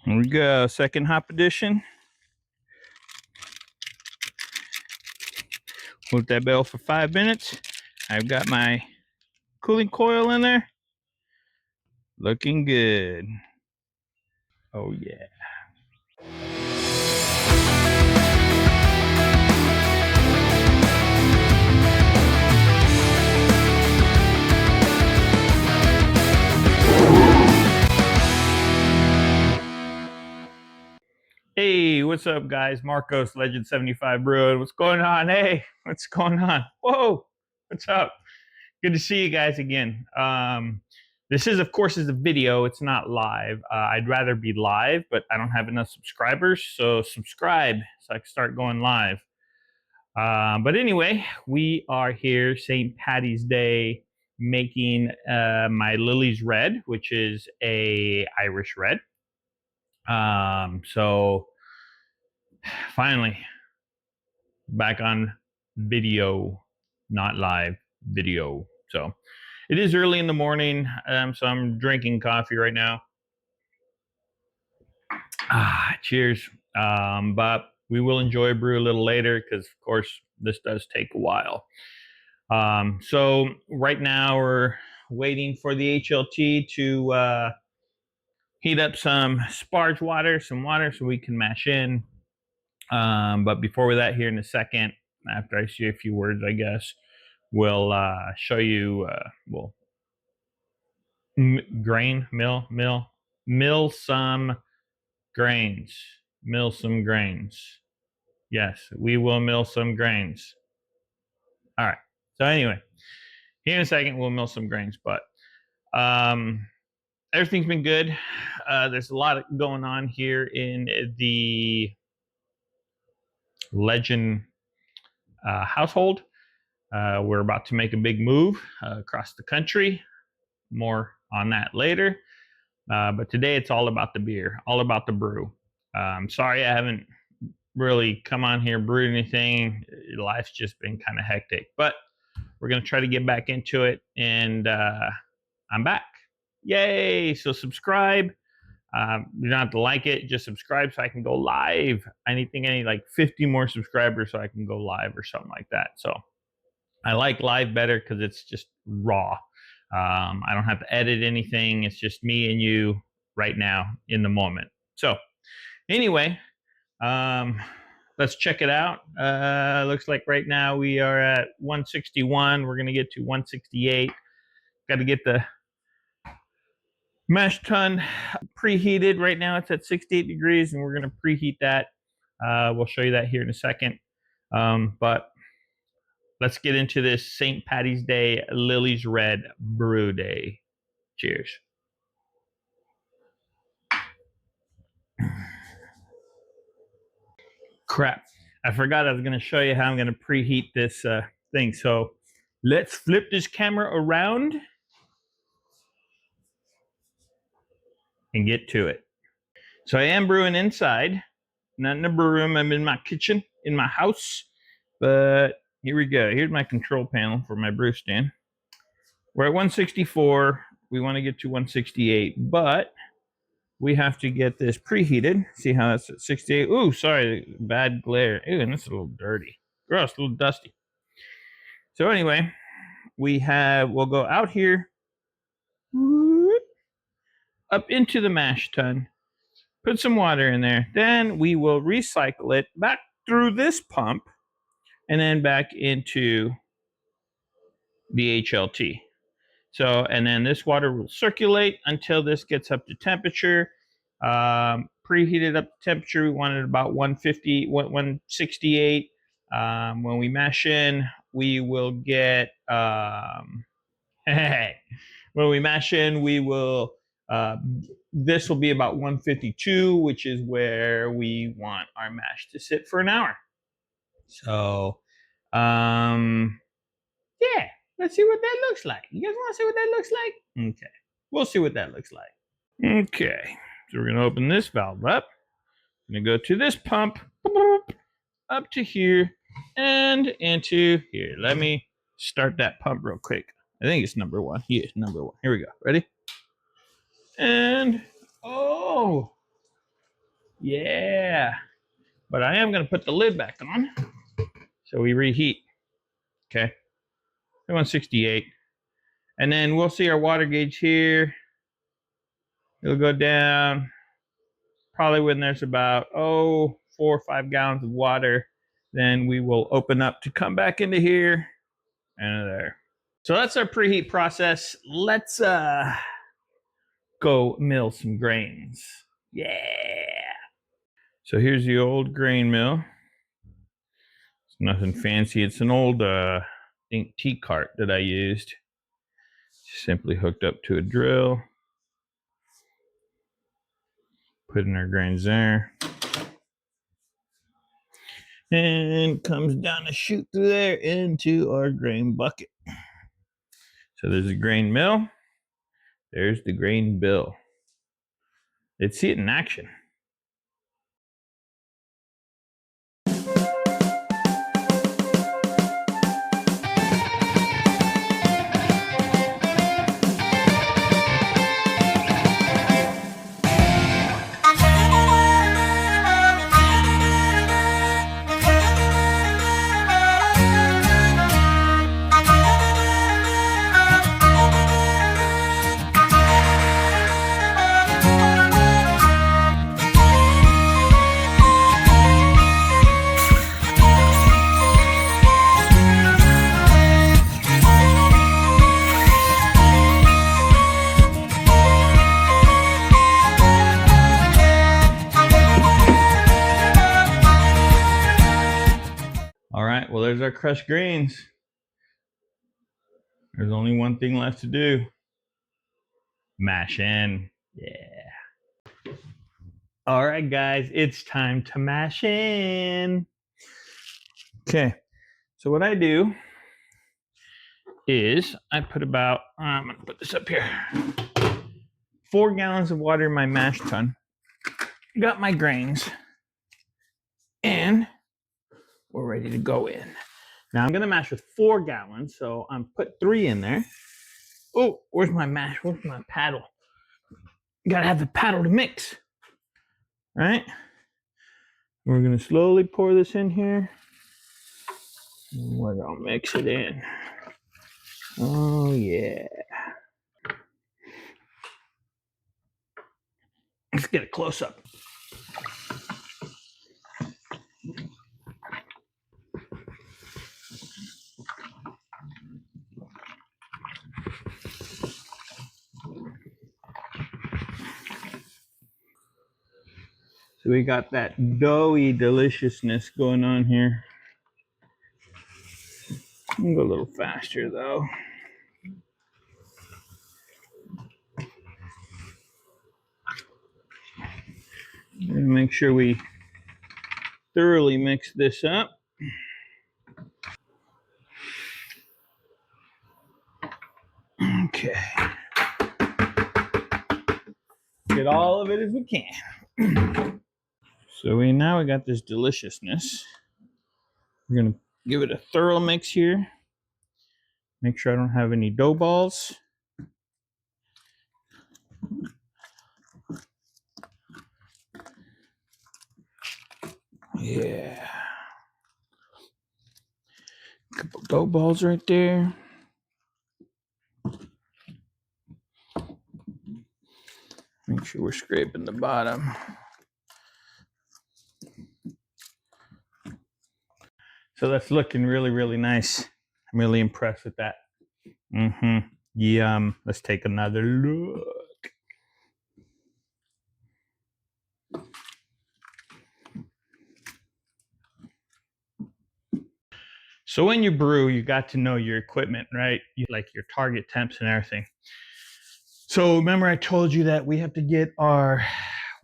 Here we go, second hop edition. Hold that bell for 5 minutes. I've got my cooling coil in there. Looking good. Oh yeah. Hey, what's up, guys? Marcos, Legend 75 Brewing. What's going on? Hey, what's going on? Whoa, what's up? Good to see you guys again. This is, of course, is a video. It's not live. I'd rather be live, but I don't have enough subscribers. So subscribe so I can start going live. But anyway, we are here, St. Patty's Day, making my Lily's Red, which is a Irish red. So finally back on video, not live video. So it is early in the morning, so I'm drinking coffee right now. Cheers. But we will enjoy a brew a little later because, of course, this does take a while. So right now we're waiting for the HLT to heat up some sparge water, some water so we can mash in. But before that, here in a second, after I say a few words, I guess, we'll show you, we'll mill some grains. Mill some grains. Yes, we will mill some grains. All right. So anyway, here in a second, we'll mill some grains, but everything's been good. There's a lot going on here in the Legend household. We're about to make a big move across the country. More on that later. But today it's all about the beer, all about the brew. Sorry I haven't really come on here brewed anything. Life's just been kind of hectic, but we're going to try to get back into it, and I'm back. Yay! So subscribe. You don't have to like it, just subscribe so I can go live. I need like 50 more subscribers so I can go live or something like that. So I like live better because it's just raw. I don't have to edit anything. It's just me and you right now in the moment. So anyway, let's check it out. Looks like right now we are at 161. We're going to get to 168. Got to get the mash tun preheated. Right now it's at 68 degrees, and we're going to preheat that. We'll show you that here in a second. But let's get into this St. Patty's Day Lily's Red Brew Day. Cheers. Crap. I forgot I was going to show you how I'm going to preheat this thing. So let's flip this camera around and get to it. So I am brewing inside, not in the brew room. I'm in my kitchen, in my house. But here we go. Here's my control panel for my brew stand. We're at 164. We want to get to 168, but we have to get this preheated. See how that's at 68. Ooh, sorry, bad glare. Ooh, and it's a little dirty. Gross, a little dusty. So anyway, we'll go out here, up into the mash tun, put some water in there. Then we will recycle it back through this pump and then back into the HLT. So, and then this water will circulate until this gets up to temperature. Preheated up to temperature, we want it about 150, 168. When we mash in, we will get, when we mash in, we will, this will be about 152, which is where we want our mash to sit for an hour. So, yeah. Let's see what that looks like. You guys want to see what that looks like? Okay. We'll see what that looks like. Okay. So we're going to open this valve up. I'm going to go to this pump, up to here, and into here. Let me start that pump real quick. I think it's number one. Number one. Here we go. Ready? And, oh, Yeah. But I am going to put the lid back on. So we reheat. Okay. 168. And then we'll see our water gauge here. It'll go down probably when there's about 4 or 5 gallons of water. Then we will open up to come back into here and there. So that's our preheat process. Let's go mill some grains. Yeah. So here's the old grain mill. It's nothing fancy. It's an old ink tea cart that I used. Simply hooked up to a drill. Putting our grains there. And comes down a chute through there into our grain bucket. So there's a grain mill. There's the grain bill. Let's see it in action. All right, well, there's our crushed grains. There's only one thing left to do. Mash in. Yeah. All right, guys, it's time to mash in. Okay, so what I do is I put about, I'm gonna put this up here, 4 gallons of water in my mash tun. Got my grains, and we're ready to go in. Now I'm gonna mash with 4 gallons, so I'm put 3 in there. Oh, where's my mash? Where's my paddle? You gotta have the paddle to mix, right? We're gonna slowly pour this in here. We're gonna mix it in. Oh yeah. Let's get a close up. So we got that doughy deliciousness going on here. I'm gonna go a little faster though. And make sure we thoroughly mix this up. Okay. Get all of it as we can. So we got this deliciousness. We're gonna give it a thorough mix here. Make sure I don't have any dough balls. Yeah. Couple dough balls right there. Make sure we're scraping the bottom. So that's looking really, really nice. I'm really impressed with that. Yum. Let's take another look. So when you brew, you got to know your equipment, right? You like your target temps and everything. So remember I told you that we have to get our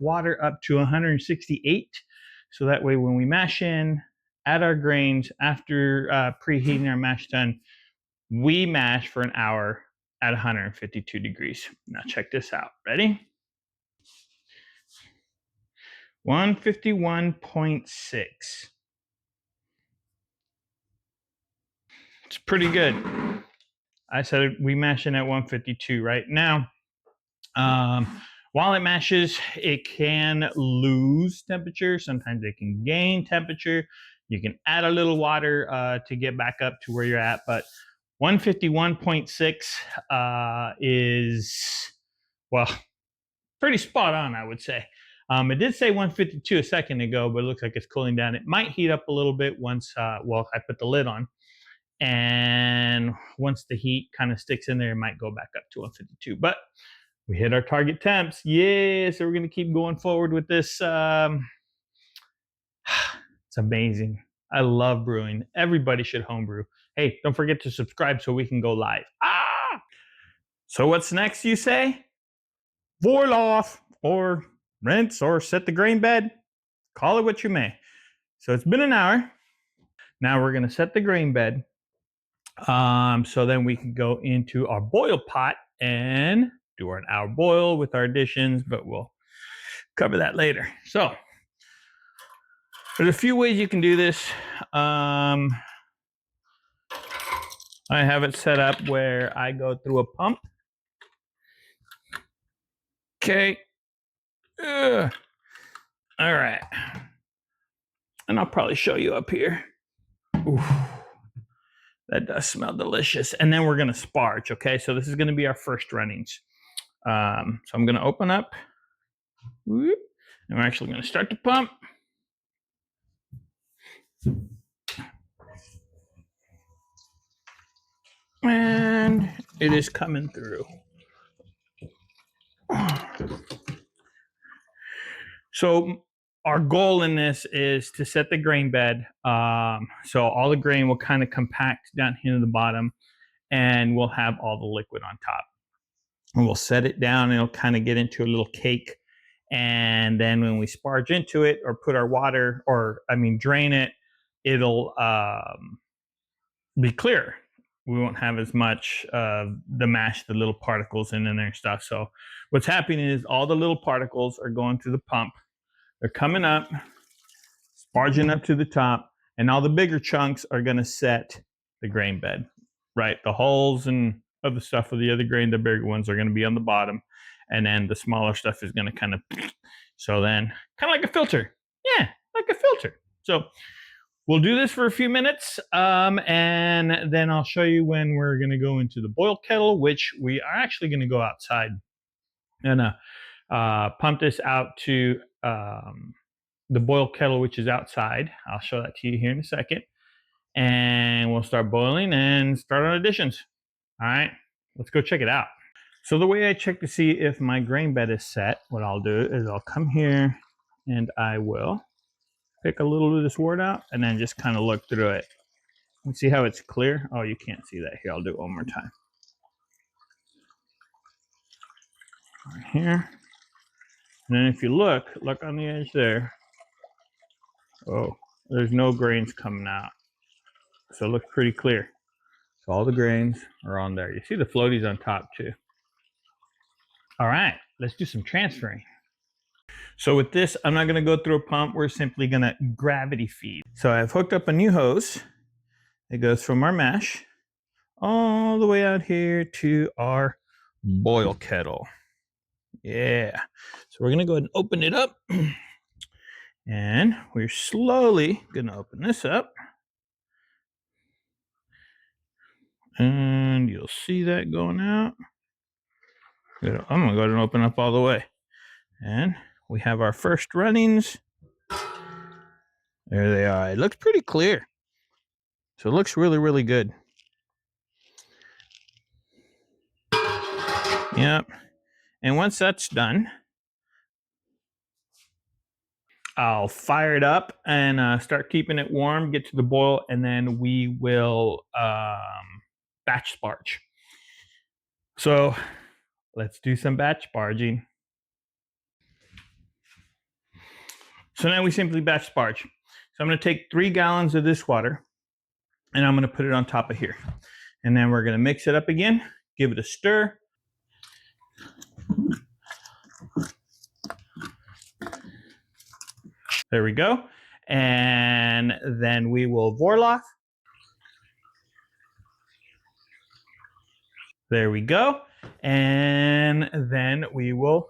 water up to 168. So that way when we mash in, add our grains after preheating our mash tun, we mash for an hour at 152 degrees. Now check this out. Ready? 151.6. It's pretty good. I said we mash in at 152 right now. While it mashes, it can lose temperature. Sometimes it can gain temperature. You can add a little water to get back up to where you're at, but 151.6 is, well, pretty spot on, I would say. It did say 152 a second ago, but it looks like it's cooling down. It might heat up a little bit once, well, I put the lid on. And once the heat kind of sticks in there, it might go back up to 152. But we hit our target temps. Yeah, so we're going to keep going forward with this. It's amazing. I love brewing. Everybody should homebrew. Hey, don't forget to subscribe so we can go live. So what's next, you say? Boil off, or rinse, or set the grain bed. Call it what you may. So it's been an hour. Now we're going to set the grain bed. So then we can go into our boil pot and do an hour boil with our additions, but we'll cover that later. So there's a few ways you can do this. I have it set up where I go through a pump. Okay. All right. And I'll probably show you up here. Oof. That does smell delicious. And then we're going to sparge, okay? So this is going to be our first runnings. So I'm going to open up. And we're actually going to start the pump. And it is coming through. So our goal in this is to set the grain bed. So all the grain will kind of compact down here to the bottom, and we'll have all the liquid on top. And we'll set it down, and it'll kind of get into a little cake. And then when we sparge into it or put our water, drain it, it'll be clear. We won't have as much the mash, the little particles in there and stuff. So what's happening is all the little particles are going through the pump. They're coming up, sparging up to the top, and all the bigger chunks are going to set the grain bed, right? The hulls and other stuff of the other grain, the bigger ones are going to be on the bottom, and then the smaller stuff is going to kind of, so then kind of like a filter. Yeah, like a filter. So we'll do this for a few minutes, and then I'll show you when we're going to go into the boil kettle, which we are actually going to go outside and pump this out to the boil kettle, which is outside. I'll show that to you here in a second. And we'll start boiling and start on additions. All right, let's go check it out. So the way I check to see if my grain bed is set, what I'll do is I'll come here and I will pick a little of this wort out and then just kind of look through it. You see how it's clear? Oh, you can't see that. Here, I'll do it one more time. Right here. And then if you look on the edge there. Oh, there's no grains coming out. So it looks pretty clear. So all the grains are on there. You see the floaties on top too. All right, let's do some transferring. So with this, I'm not gonna go through a pump. We're simply gonna gravity feed. So I've hooked up a new hose. It goes from our mash all the way out here to our boil kettle. Yeah. So we're gonna go ahead and open it up. And we're slowly gonna open this up. And you'll see that going out. I'm gonna go ahead and open up all the way. And we have our first runnings. There they are. It looks pretty clear. So it looks really, really good. Yep. And once that's done, I'll fire it up and start keeping it warm, get to the boil, and then we will batch sparge. So let's do some batch sparging. So now we simply batch sparge. So I'm going to take 3 gallons of this water and I'm going to put it on top of here. And then we're going to mix it up again, give it a stir. There we go. And then we will vorloff. There we go. And then we will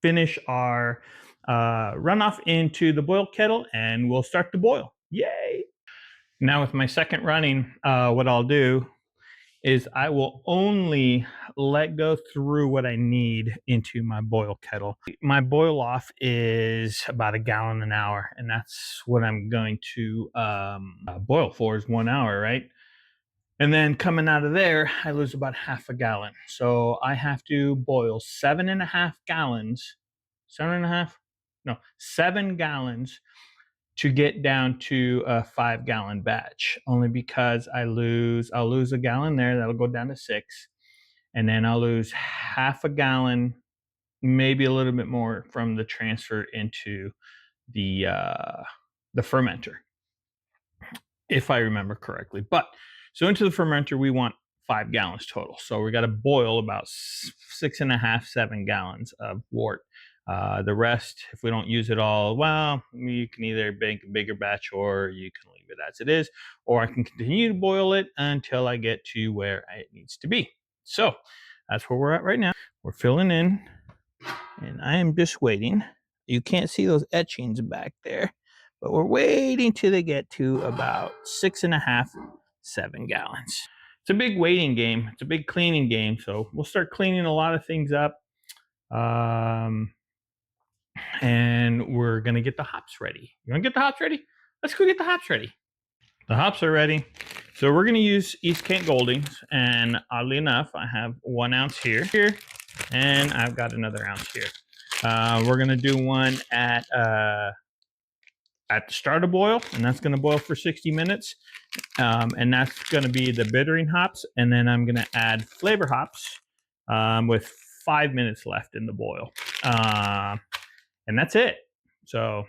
finish our runoff into the boil kettle, and we'll start to boil. Yay! Now with my second running, what I'll do is I will only let go through what I need into my boil kettle. My boil off is about 1 gallon an hour, and that's what I'm going to boil for is 1 hour, right? And then coming out of there, I lose about 1/2 gallon. So I have to boil 7.5 gallons, 7.5, no, 7 gallons to get down to a 5-gallon batch, only because I'll lose 1 gallon there. That'll go down to 6. And then I'll lose 1/2 gallon, maybe a little bit more from the transfer into the fermenter, if I remember correctly. But so into the fermenter, we want 5 gallons total. So we got to boil about 6.5, 7 gallons of wort. The rest, if we don't use it all, well, you can either make a bigger batch or you can leave it as it is, or I can continue to boil it until I get to where it needs to be. So that's where we're at right now. We're filling in, and I am just waiting. You can't see those etchings back there, but we're waiting till they get to about 6.5, 7 gallons. It's a big waiting game. It's a big cleaning game. So we'll start cleaning a lot of things up. And we're going to get the hops ready. You want to get the hops ready? Let's go get the hops ready. The hops are ready. So we're going to use East Kent Goldings. And oddly enough, I have 1 ounce here, and I've got another ounce here. We're going to do one at the start of boil, and that's going to boil for 60 minutes. And that's going to be the bittering hops. And then I'm going to add flavor hops with 5 minutes left in the boil. And that's it. So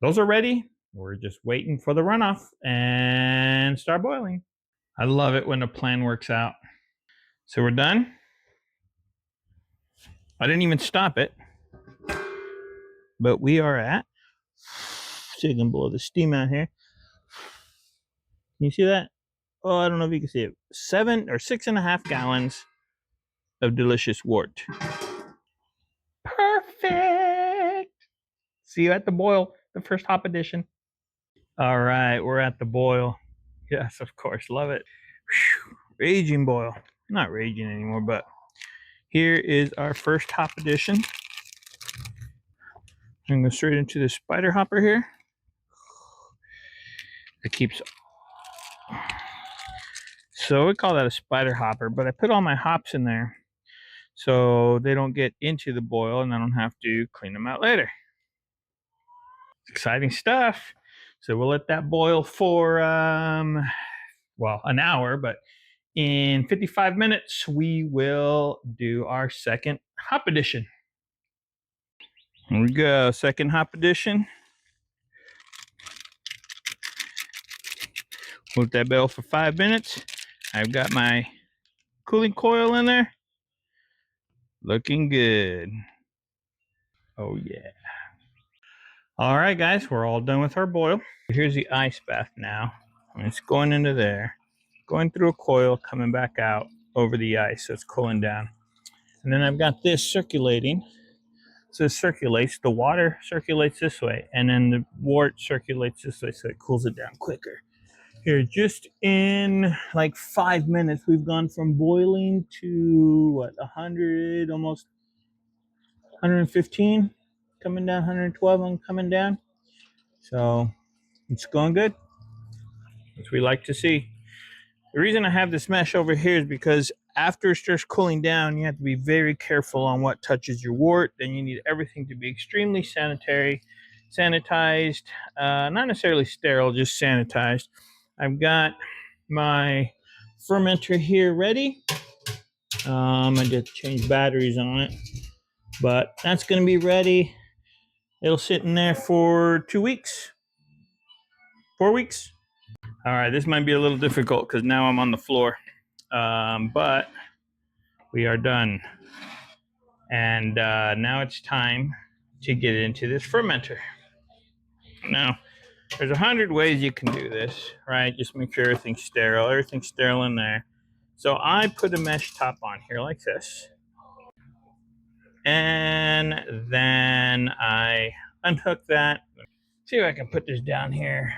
those are ready. We're just waiting for the runoff and start boiling. I love it when a plan works out. So we're done. I didn't even stop it, but we are at, so you can blow the steam out here. Can you see that? Oh, I don't know if you can see it. 7 or 6.5 gallons of delicious wort. Perfect. See you at the boil, the first hop edition. All right, we're at the boil. Yes, of course, love it. Whew. Raging boil. Not raging anymore, but here is our first hop edition. I'm going to go straight into the spider hopper here. It keeps. So we call that a spider hopper, but I put all my hops in there so they don't get into the boil and I don't have to clean them out later. Exciting stuff. So we'll let that boil for, well, an hour, but in 55 minutes, we will do our second hop edition. Here we go, second hop edition. Let that boil for 5 minutes. I've got my cooling coil in there. Looking good. Oh yeah. All right, guys, we're all done with our boil. Here's the ice bath now. And it's going into there, going through a coil, coming back out over the ice, so it's cooling down. And then I've got this circulating. So it circulates, the water circulates this way, and then the wort circulates this way, so it cools it down quicker. Here, just in like 5 minutes, we've gone from boiling to what, 100, almost 115, coming down, 112 and coming down. So it's going good, which we like to see. The reason I have this mesh over here is because after it starts cooling down, you have to be very careful on what touches your wort. Then you need everything to be extremely sanitized, not necessarily sterile, just sanitized. I've got my fermenter here ready. I just changed batteries on it, but that's going to be ready. It'll sit in there for 2 weeks, 4 weeks. All right, this might be a little difficult because now I'm on the floor, but we are done. And now it's time to get into this fermenter. Now, there's 100 ways you can do this, right? Just make sure everything's sterile in there. So I put a mesh top on here like this. And then I unhook that. See if I can put this down here.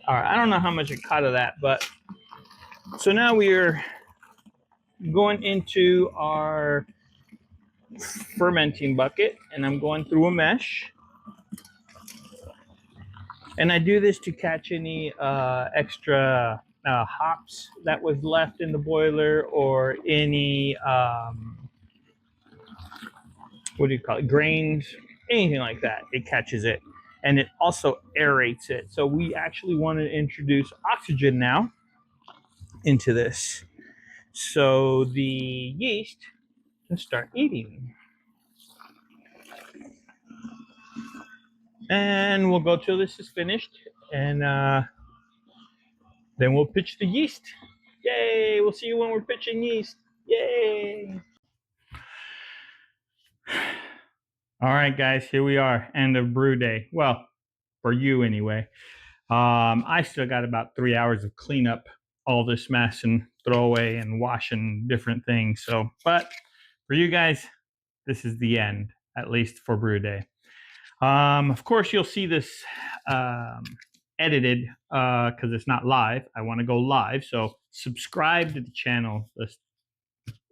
All right, I don't know how much I caught of that, but so now we're going into our fermenting bucket, and I'm going through a mesh. And I do this to catch any extra hops that was left in the boiler, or any what do you call it, grains, anything like that. It catches it, and it also aerates it. So we actually want to introduce oxygen now into this, so the yeast can start eating. And we'll go till this is finished, and then we'll pitch the yeast. Yay! We'll see you when we're pitching yeast. Yay! All right, guys, here we are, end of brew day. Well, for you anyway. I still got about 3 hours of cleanup all this mess and throw away and wash and different things. So, but for you guys, this is the end, at least for brew day. Of course, you'll see this edited because it's not live. I want to go live, so subscribe to the channel,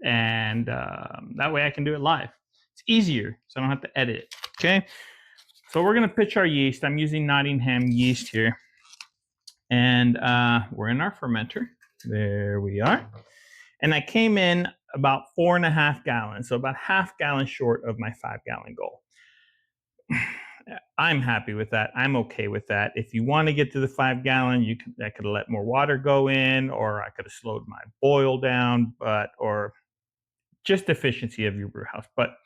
and that way I can do it live. It's easier, so I don't have to edit it. Okay, so we're gonna pitch our yeast. I'm using Nottingham yeast here, and we're in our fermenter. There we are. And I came in about 4.5 gallons, so about half gallon short of my 5-gallon goal. I'm happy with that. I'm okay with that. If you want to get to the 5-gallon, I could have let more water go in, or I could have slowed my boil down, or just efficiency of your brew house. But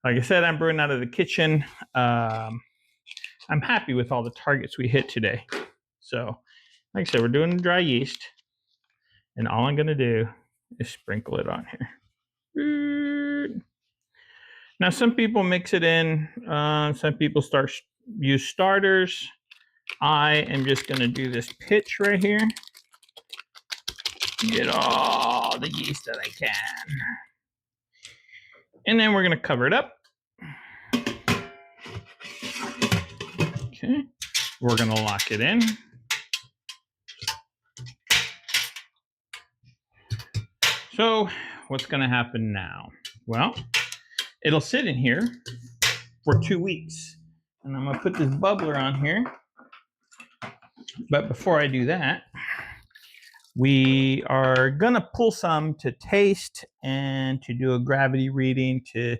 like I said, I'm brewing out of the kitchen. I'm happy with all the targets we hit today. So, like I said, we're doing the dry yeast, and all I'm going to do is sprinkle it on here. Now, some people mix it in. Some people use starters. I am just going to do this pitch right here. Get all the yeast that I can. And then we're going to cover it up. Okay. We're going to lock it in. So what's going to happen now? Well, it'll sit in here for 2 weeks. And I'm going to put this bubbler on here. But before I do that, we are going to pull some to taste and to do a gravity reading to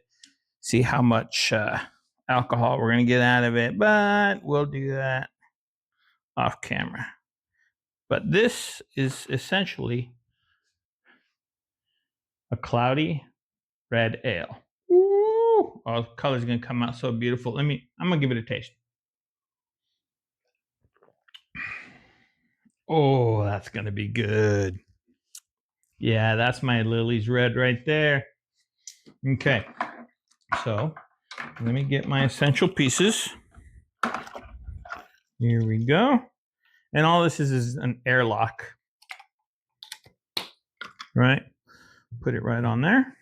see how much alcohol we're going to get out of it. But we'll do that off camera. But this is essentially a cloudy red ale. Ooh, oh, the color's going to come out so beautiful. I'm going to give it a taste. Oh, that's going to be good. Yeah, that's my Lily's red right there. Okay, so let me get my essential pieces. Here we go. And all this is an airlock. Right? Put it right on there.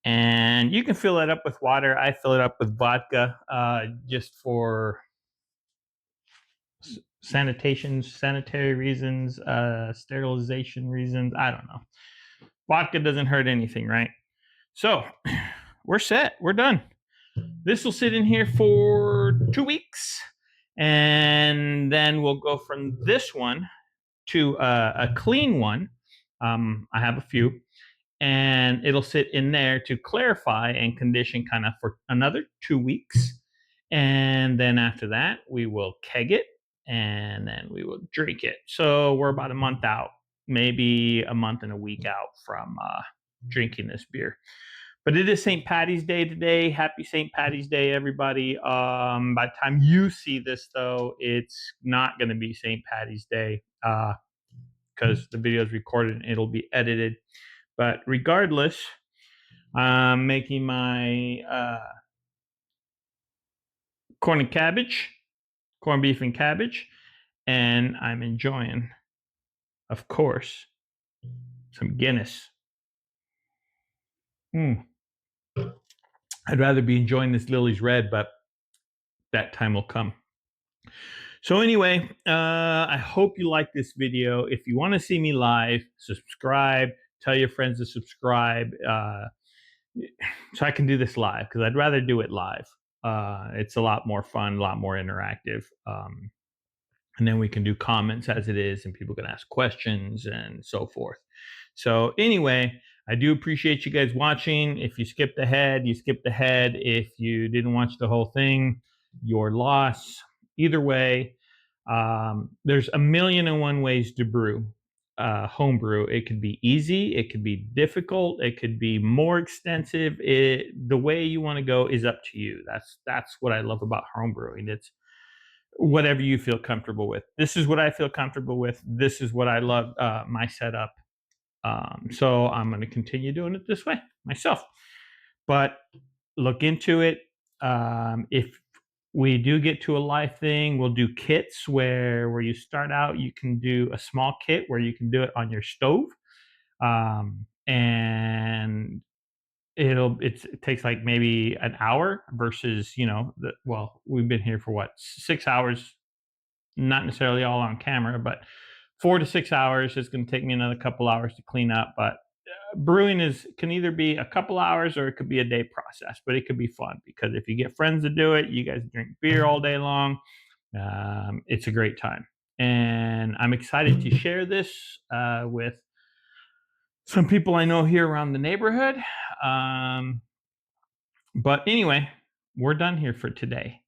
And you can fill it up with water. I fill it up with vodka just for sanitary reasons, sterilization reasons. I don't know. Vodka doesn't hurt anything, right? So we're set. We're done. This will sit in here for 2 weeks. And then we'll go from this one to a clean one. I have a few. And it'll sit in there to clarify and condition kind of for another 2 weeks. And then after that, we will keg it, and then we will drink it. So we're about a month out, maybe a month and a week out from drinking this beer. But it is St. Patty's Day today. Happy St. Patty's Day, everybody. By the time you see this, though, it's not going to be St. Patty's Day because the video is recorded and it'll be edited. But regardless, I'm making my corned beef and cabbage, and I'm enjoying, of course, some Guinness. I'd rather be enjoying this Lily's Red, but that time will come. So anyway, I hope you like this video. If you want to see me live, subscribe. Tell your friends to subscribe, so I can do this live, because I'd rather do it live. It's a lot more fun, a lot more interactive. And then we can do comments as it is, and people can ask questions and so forth. So anyway, I do appreciate you guys watching. If you skipped ahead, you skipped ahead. If you didn't watch the whole thing, your loss. Either way, there's a million and one ways to brew, home brew. It could be easy, it could be difficult, it could be more extensive. The way you want to go is up to you. That's what I love about home brewing. It's whatever you feel comfortable with. This is what I feel comfortable with. This is what I love, my setup. So I'm going to continue doing it this way myself. But look into it. If we do get to a live thing, we'll do kits where you start out. You can do a small kit where you can do it on your stove, and it takes like maybe an hour versus, well, we've been here for what, 6 hours, not necessarily all on camera, but 4 to 6 hours. It's going to take me another couple hours to clean up. But brewing can either be a couple hours or it could be a day process, but it could be fun because if you get friends to do it, you guys drink beer all day long. It's a great time. And I'm excited to share this with some people I know here around the neighborhood. But anyway, we're done here for today.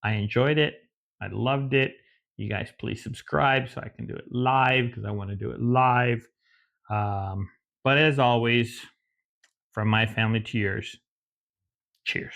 I enjoyed it. I loved it. You guys please subscribe so I can do it live, because I want to do it live. But as always, from my family to yours, cheers.